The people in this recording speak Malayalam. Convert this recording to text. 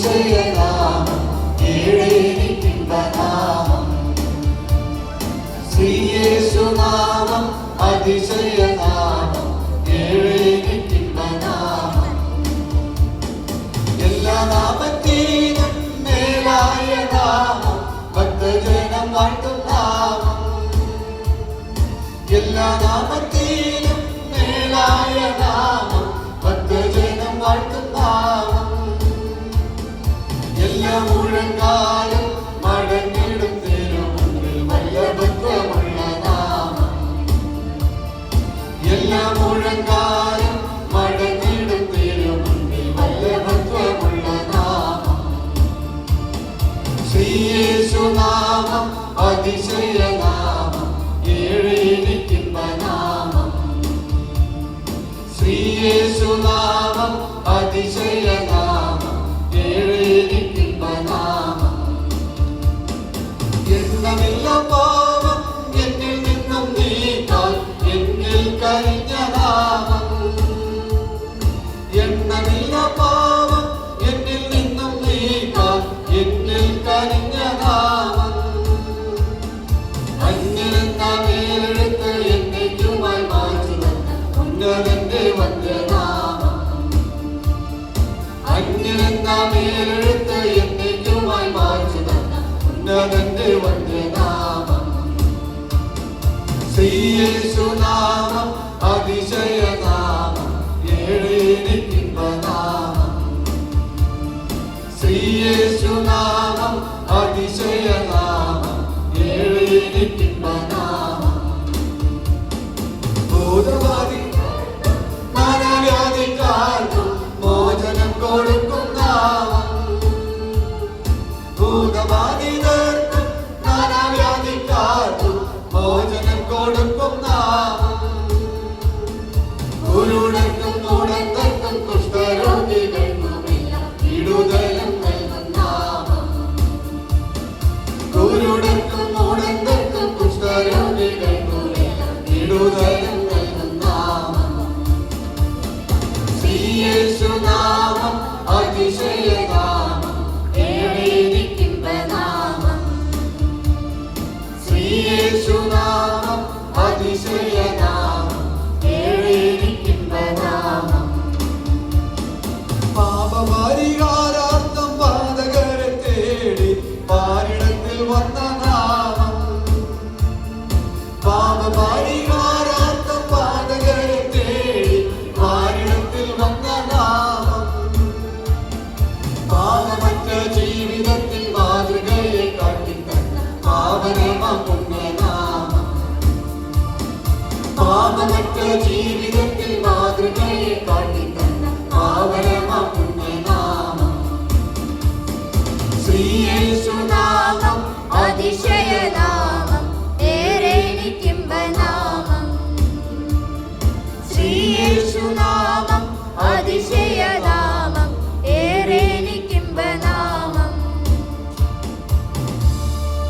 അതിശയനാമം ഏഴേനിക്കിമ്പനാമം ശ്രീയേശുനാമം അതിശയനാമം ഏഴേനിക്കിമ്പനാമം എല്ലാ നാമത്തിനും മേലായ നാമം ഭക്തജനം വാഴ്ത്തും നാമം എല്ലാ നാമത്തിനും മേലായ നാമം ഭക്തജനം വാഴ്ത്തും നാമം എല്ലാ മുഴങ്കാലും മടങ്ങിടും തിരുമുൻപിൽ വല്ലഭത്വമുള്ള നാമം എല്ലാ മുഴങ്കാലും മടങ്ങിടും തിരുമുൻപിൽ വല്ലഭത്വമുള്ള നാമം ശ്രീയേശുനാമം അതിശയനാമം ഏഴേനിക്കിമ്പനാമം ശ്രീയേശുനാമം അതിശയനാമം ഏഴേനിക്കിമ്പനാമം എണ്ണമില്ല പാപം എന്നിൽ നിന്നും നീക്കാൻ എന്നിൽ കഴിഞ്ഞ നാമം എണ്ണമില്ല പാപം എന്നിൽ നിന്നും നീക്കാൻ എന്നിൽ കഴിഞ്ഞ നാമം അന്യനെന്ന മേലെടുത്ത് എന്നേക്കുമായി മാറ്റി തന്ന ഉന്നതന്റെ വന്യനാമം അന്യനെന്ന മേലെടുത്ത് എന്നേക്കുമായി മാറ്റി തന്ന ഉന്നതന്റെ വന്യനാമം ശ്രീയേശുനാമം അതിശയനാമം ഏഴേനിക്കിമ്പനാമം ശ്രീയേശുനാമം അതിശയനാമം ഏഴേനിക്കിമ്പനാമം ഭൂതവാദി മനവ്യാധിക്കാർക്കും മോചനം കൊടുക്കും നാമം ഭൂതബാധിതർക്കും മനവ്യാധിക്കാർക്കും മോചനം കൊടുക്കും നാമം കുരുടർക്കും മൂടത്തർക്കും കുഷ്ഠരോഗികൾക്കുമെല്ലാം വിടുതലും നൽകും നാമം കുരുടർക്കും മൂടത്തർക്കും കുഷ്ഠരോഗികൾക്കുമെല്ലാം വിടുതലും നൽകും നാമം ശ്രീയേശുനാമം അതിശയനാമം ഏഴേനിക്കിമ്പനാമം ശ്രീയേശുനാമം അതിശയനാമം ഏഴേനിക്കിമ്പനാമം പാപപരിഹാരാർത്ഥം പാതകരെ തേടി പാരിടത്തിൽ വന്ന നാമം പാപപരിഹാരാർത്ഥം പാതകരെ തേടി പാരിടത്തിൽ വന്ന നാമം പാപമറ്റ ജീവിതത്തിൽ മാതൃകയെ കാട്ടിത്തന്ന പാവനമാം പുണ്യനാമം പാപമറ്റ ജീവിതത്തിൽ മാതൃകയെ കാട്ടിത്തന്ന പാവനമാം പുണ്യനാമം ശ്രീയേശുനാമം അതിശയനാമം ഏഴേനിക്കിമ്പനാമം ശ്രീയേശുനാമം